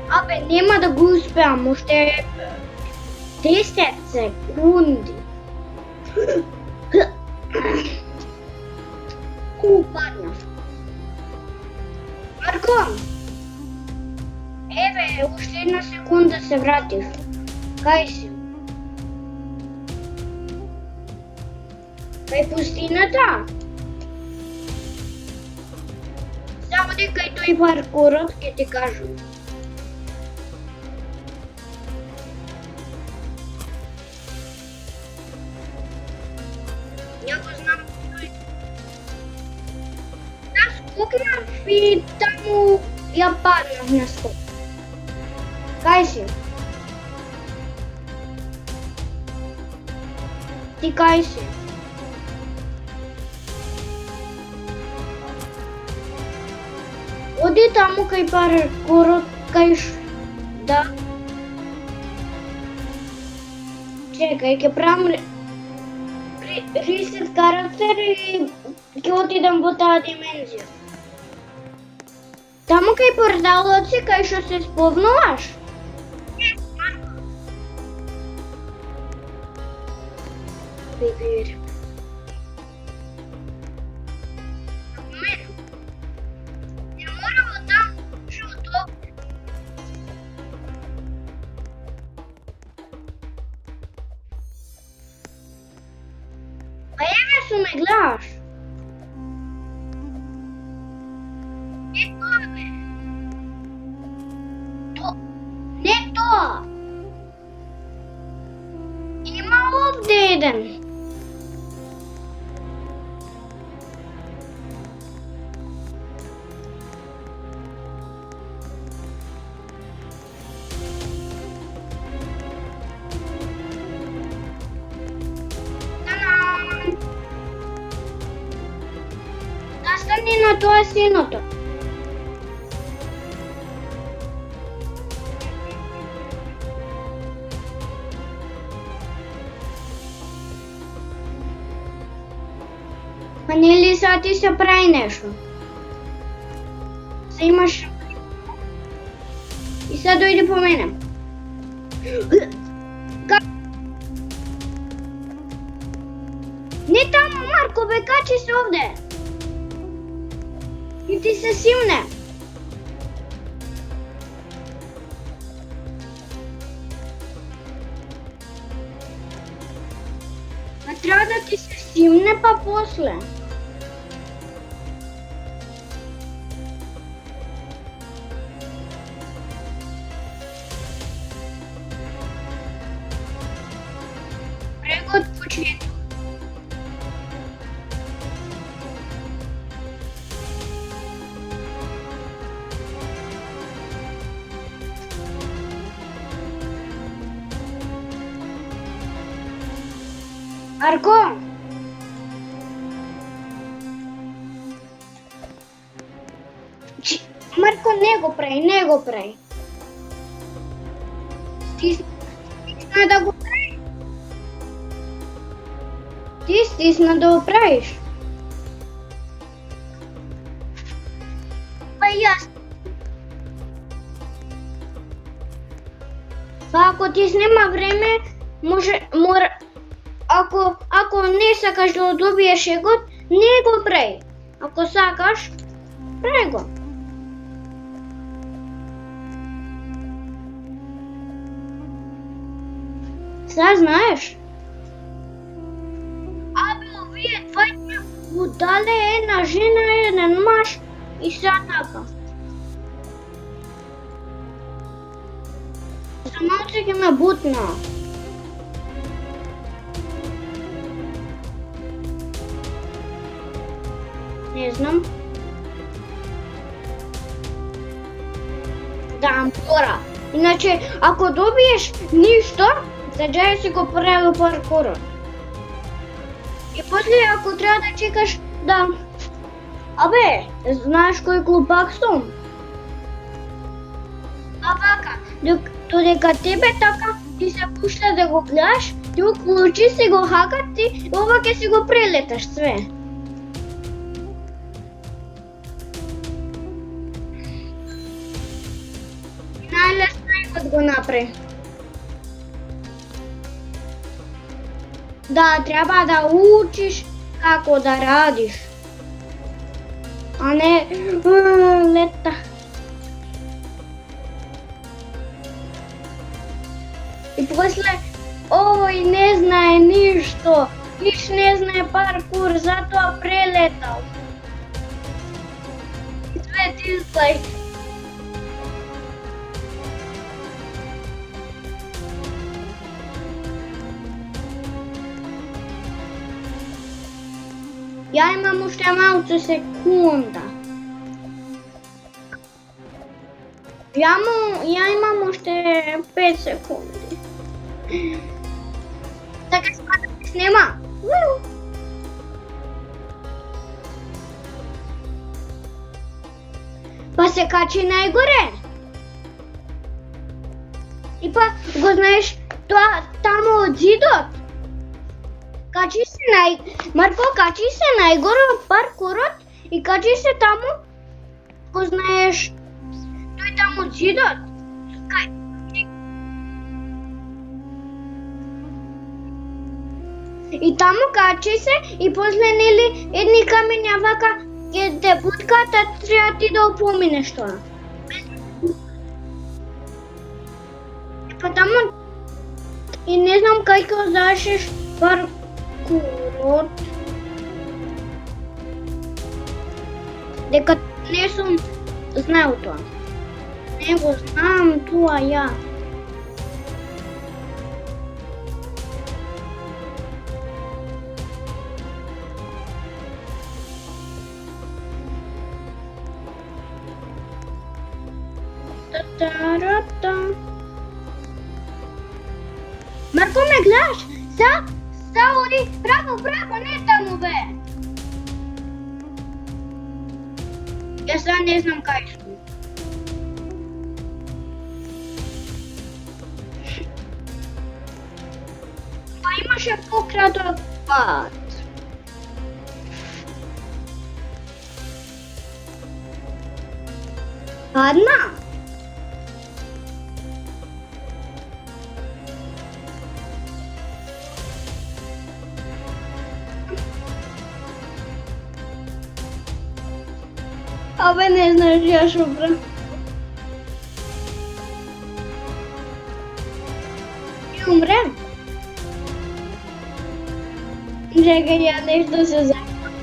Абе, нема да го успеам, уште 10 секунди. Паднав. Марко! Еве, уште една секунда се вратив. Кај си? Кај пустината? Само дека и тој паркурот ќе ти кажам. Ја го знам тој. Да скокнав и таму ја паднав на скок. Кај си? Ти кај си? Оди таму кај паркурот, да. Чекај, ќе правам reset карактер и ќе отидам во таа димензија. Таму кај порталот си, кај што се спомнуваш? Види. Не мора во таму, што па еве су ме гледаш. Не тоа бе. Не тоа. Има овде еден. Настани на тоа синото. Па нели сега ти се прави нешто? Се имаш... И сега дојди по мене. Не таму, Марко, бе, качи се овде. И ти се симне. Па треба да ти се симне, па после. Прего од почеток. Марко! Марко, не го прави, не го прави. Стисна да го прави. Ти стисна да го правиш. Па јас. Па ако ти снема време, мора... Ако не сакаш да добиеш егот, не го прави. Ако сакаш, прави го. Сега знаеш? Абе, овие двајца будале, една жена, еден маж и сега така. За малце ќе ме бутна. Не знам. Да, мора. Иначе, ако добиеш ништо, заđај си го прави паркурот. И после, ако треба да чекаш да... Абе, знаеш кој глупак сум? А вака, додека тебе така ти се пушта да го гледаш, ти уклучи си го хакат и ова ќе си го прелеташ све. да го направи. Да, треба да учиш како да радиш. А не лета. И после овој не знае ништо, не знае паркур, затоа прелетал. Све дизлайк. Ја имам уште малку секунда. Ја имам уште 5 секунди. Така да снема. Па се качи најгоре. И па го знаеш тоа таму од зидот. Марко, качи се најгоре од паркурот и качи се таму, го знаеш, тој таму од зидот. И таму качи се и после нели едни камења вака ќе те буткат, треба ти да опоминеш тоа. И па таму и не знам кај ќе завршиш паркурот. Дека не сум знаел тоа. Не го знам тоа ја. Марко, ме гледаш? Оди, браво, не таму бе. Јас сега не знам кај сум. Па имаше пократок пат. Падна? Абе, не знаеш ја шупра. И умрем. Чекај, ја нешто се забавам.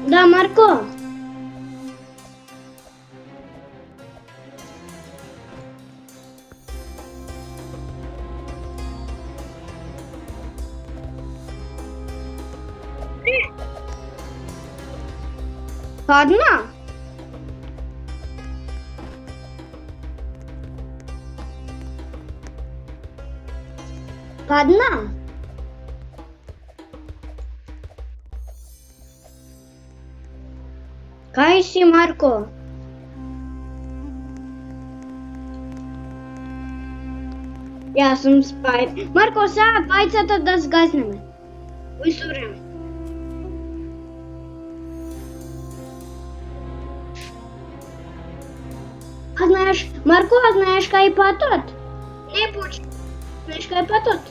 Да, Марко. Падна? Падна? Кај си, Марко? Јас сум Спајд. Марко, сега пајцата да згазнеме. Во исто време. А знаеш, Марко, знаеш кај патот? Не почи. Знаеш кај патот?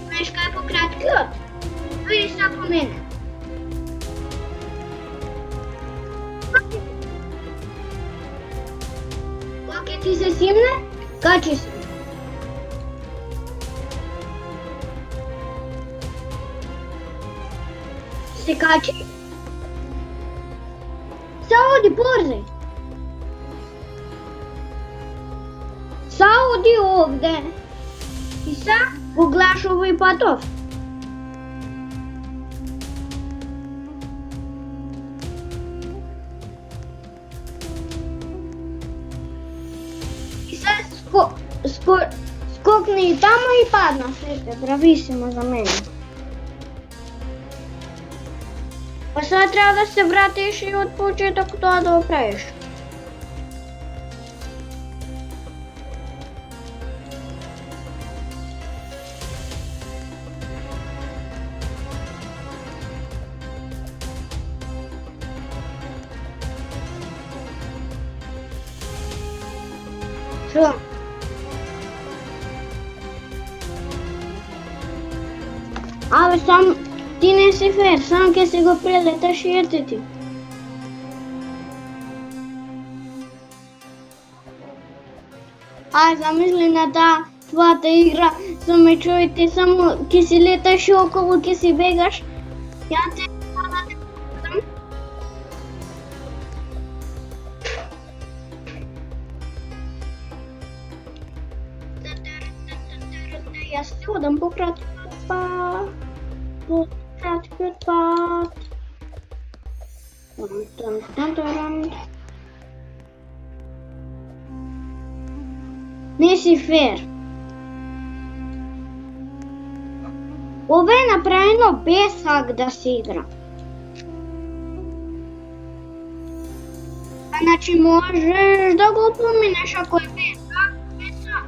Знаеш кај пократкиот? Дојди са по мене. Кога ти се симне, качи се. Се качи. Са оди, порзе. Оди овде. И са го гледаш овој патов. И са скокни и таму и падна сите. Брависимо за мене. Па сега треба да се вратиш и од почеток тоа да го правиш. Шо? Абе, сам ти не си фер, сам ке си го прелеташ и ете ти. Ај, замисли на таа твојата игра со мечовите, само ке си леташ и околу, ке си бегаш. Ја те Јас си одам по краткиот пат. По краткиот пат. Не си фер. Ова е направено без сак да се игра. Значи можеш да го поминеш ако е без сак, без сак.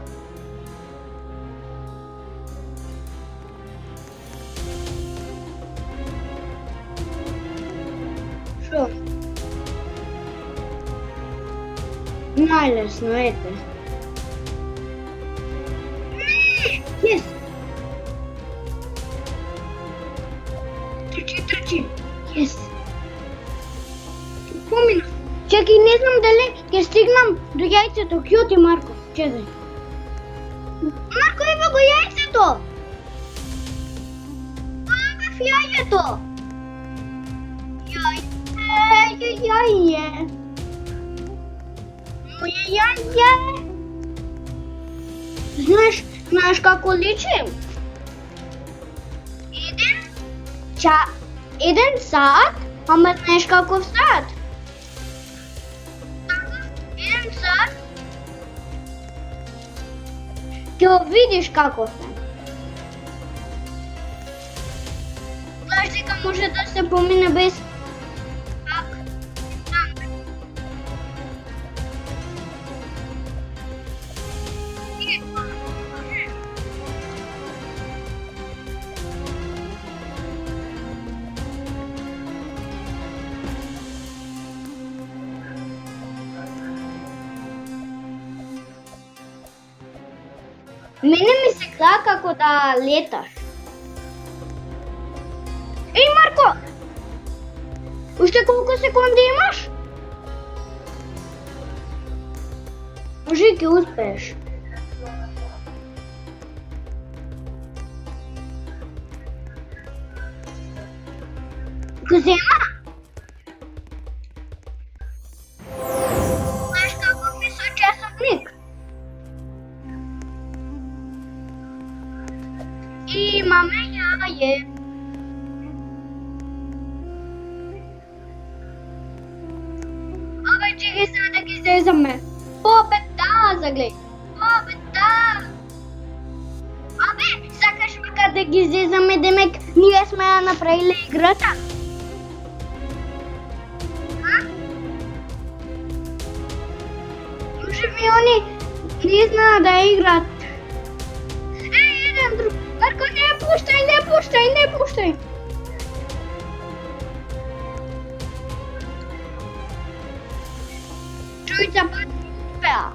Шо? Најлесно, ете. Yes. Трчи. Yes. Помина. Чекай, не знам дали ќе стигнам до јајцето. Кјо ти, Марко? Чекај. Марко, ева го јајцето. Бев јајето. Јаје. Моје јаје. Знаеш како личи? Еден сат, ама знаеш каков сат? Еден сат. Ќе видиш каков е. Гледаш дека може да се помине без пак. Мене ми се гледа како да леташ. Еј, Марко! Уште колку секунди имаш? Може ќе успееш. Го зема? Знаеш како ми со часовник? Имаме јаје. Абе, чекай сега да ги зезаме. Победа, загледај. Победа. Абе, сакаш вака да ги зезаме, демек ние сме ја направиле играта? Може би они не знаат да играат. Еден друг. Марко, не пуштай! Чујца, па успеа.